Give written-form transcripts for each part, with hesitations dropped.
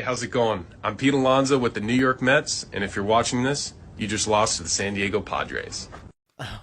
Hey, how's it going? I'm Pete Alonso with the New York Mets, and if you're watching this, you just lost to the San Diego Padres.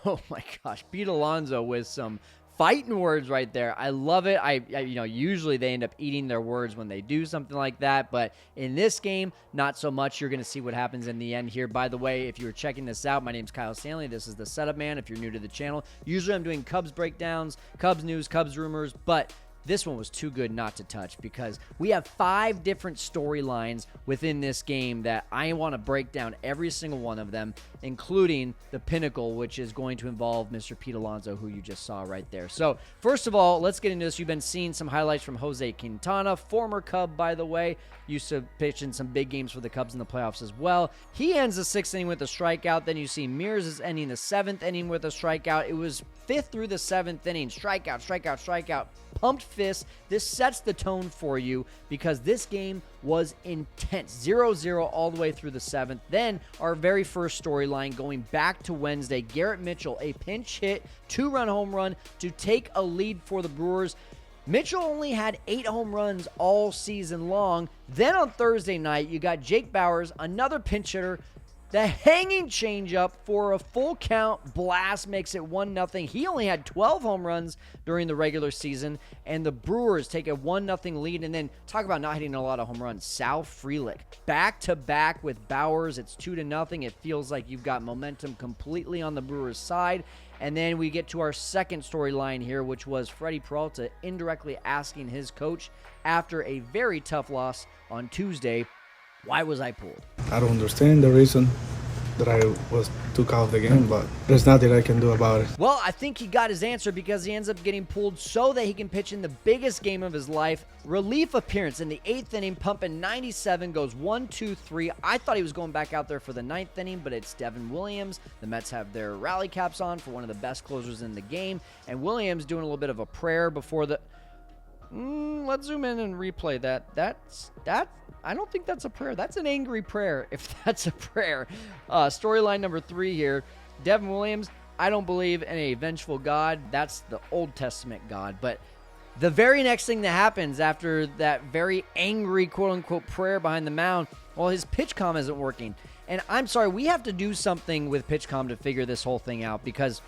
Oh my gosh, Pete Alonso with some fighting words right there. I love it. Usually they end up eating their words when they do something like that, but in this game, not so much. You're going to see what happens in the end here. By the way, if you were checking this out, my name's Kyle Stanley. This is the Setup Man. If you're new to the channel, usually I'm doing Cubs breakdowns, Cubs news, Cubs rumors, but this one was too good not to touch because we have 5 different storylines within this game that I want to break down every single one of them, including the pinnacle, which is going to involve Mr. Pete Alonso, who you just saw right there. So first of all, let's get into this. You've been seeing some highlights from Jose Quintana, former Cub, by the way. Used to pitch in some big games for the Cubs in the playoffs as well. He ends the 6th inning with a strikeout. Then you see Mears is ending the 7th inning with a strikeout. It was 5th through the 7th inning. Strikeout, strikeout, strikeout. Pumped fist. This sets the tone for you because this game was intense. 0-0 all the way through the 7th. Then our very first storyline going back to Wednesday. Garrett Mitchell, a pinch hit, 2-run home run to take a lead for the Brewers. Mitchell only had 8 home runs all season long. Then on Thursday night, you got Jake Bauers, another pinch hitter. The hanging changeup for a full count blast makes it 1-0. He only had 12 home runs during the regular season, and the Brewers take a 1-0 lead. And then talk about not hitting a lot of home runs. Sal Frelick, back-to-back with Bauers. It's 2-0. It feels like you've got momentum completely on the Brewers' side. And then we get to our second storyline here, which was Freddie Peralta indirectly asking his coach after a very tough loss on Tuesday, why was I pulled? I don't understand the reason that I was took out of the game, but there's nothing I can do about it. Well, I think he got his answer because he ends up getting pulled so that he can pitch in the biggest game of his life. Relief appearance in the 8th inning, pumping 97, goes 1-2-3. I thought he was going back out there for the 9th inning, but it's Devin Williams. The Mets have their rally caps on for one of the best closers in the game, and Williams doing a little bit of a prayer before the... let's zoom in and replay that. I don't think that's a prayer. That's an angry prayer, if that's a prayer. Storyline number 3 here. Devin Williams, I don't believe in a vengeful God. That's the Old Testament God. But the very next thing that happens after that very angry, quote-unquote, prayer behind the mound, well, his PitchCom isn't working. And I'm sorry, we have to do something with PitchCom to figure this whole thing out because,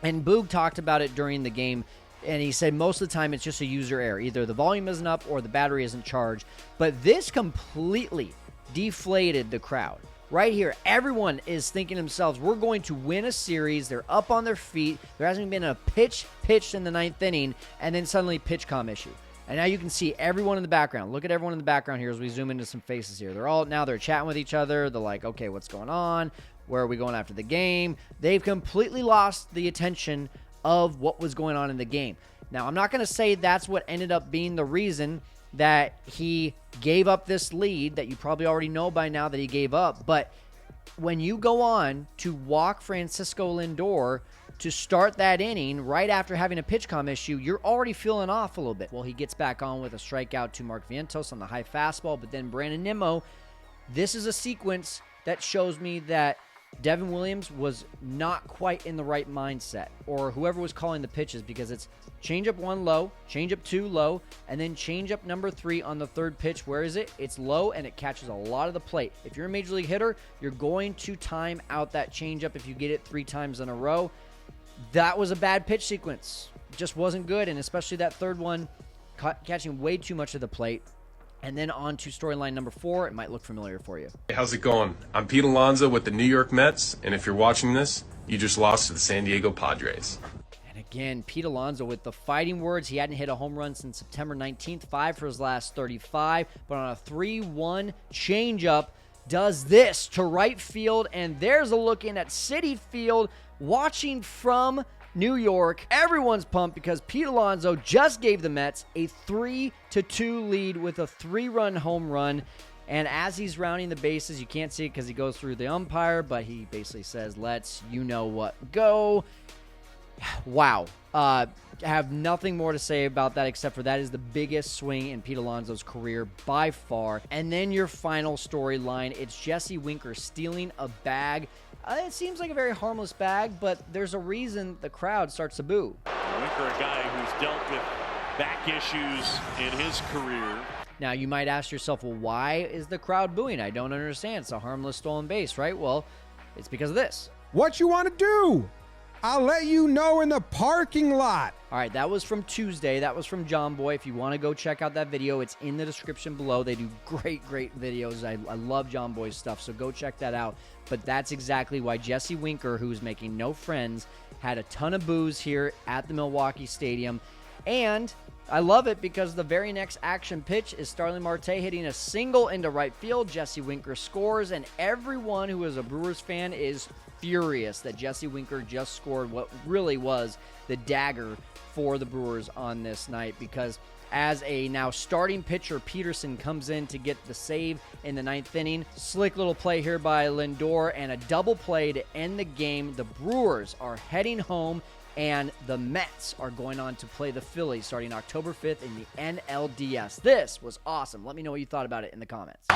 and Boog talked about it during the game, and he said most of the time it's just a user error. Either the volume isn't up or the battery isn't charged. But this completely deflated the crowd. Right here, everyone is thinking to themselves, we're going to win a series. They're up on their feet. There hasn't been a pitch pitched in the 9th inning, and then suddenly PitchCom issue. And now you can see everyone in the background. Look at everyone in the background here as we zoom into some faces here. They're chatting with each other. They're like, okay, what's going on? Where are we going after the game? They've completely lost the attention of what was going on in the game. Now, I'm not going to say that's what ended up being the reason that he gave up this lead that you probably already know by now that he gave up, but when you go on to walk Francisco Lindor to start that inning right after having a PitchCom issue, you're already feeling off a little bit. Well, he gets back on with a strikeout to Mark Vientos on the high fastball, but then Brandon Nimmo, this is a sequence that shows me that Devin Williams was not quite in the right mindset, or whoever was calling the pitches, because it's changeup 1 low, changeup 2 low, and then changeup number 3 on the 3rd pitch. Where is it? It's low, and it catches a lot of the plate. If you're a major league hitter, you're going to time out that changeup if you get it 3 times in a row. That was a bad pitch sequence. It just wasn't good, and especially that 3rd one, catching way too much of the plate. And then on to storyline number 4. It might look familiar for you. Hey, how's it going? I'm Pete Alonso with the New York Mets, and if you're watching this, you just lost to the San Diego Padres. And again, Pete Alonso with the fighting words. He hadn't hit a home run since September 19th, 5 for his last 35, but on a 3-1 changeup, does this to right field, and there's a look in at Citi Field, watching from New York. Everyone's pumped because Pete Alonso just gave the Mets a 3-2 lead with a 3-run home run. And as he's rounding the bases, you can't see it because he goes through the umpire, but he basically says, let's, you know what, go. Wow. I have nothing more to say about that except for that is the biggest swing in Pete Alonso's career by far. And then your final storyline, it's Jesse Winker stealing a bag. It seems like a very harmless bag, but there's a reason the crowd starts to boo. Winker, a guy who's dealt with back issues in his career. Now, you might ask yourself, well, why is the crowd booing? I don't understand. It's a harmless stolen base, right? Well, it's because of this. What you want to do? I'll let you know in the parking lot. All right, that was from Tuesday. That was from John Boy. If you want to go check out that video, it's in the description below. They do great videos. I love John Boy's stuff, so go check that out. But that's exactly why Jesse Winker, who's making no friends, had a ton of boos here at the Milwaukee Stadium. And I love it because the very next action pitch is Starling Marte hitting a single into right field. Jesse Winker scores, and everyone who is a Brewers fan is furious that Jesse Winker just scored what really was the dagger for the Brewers on this night, because as a now starting pitcher, Peterson comes in to get the save in the 9th inning. Slick little play here by Lindor and a double play to end the game. The Brewers are heading home, and the Mets are going on to play the Phillies starting October 5th in the NLDS. This was awesome. Let me know what you thought about it in the comments.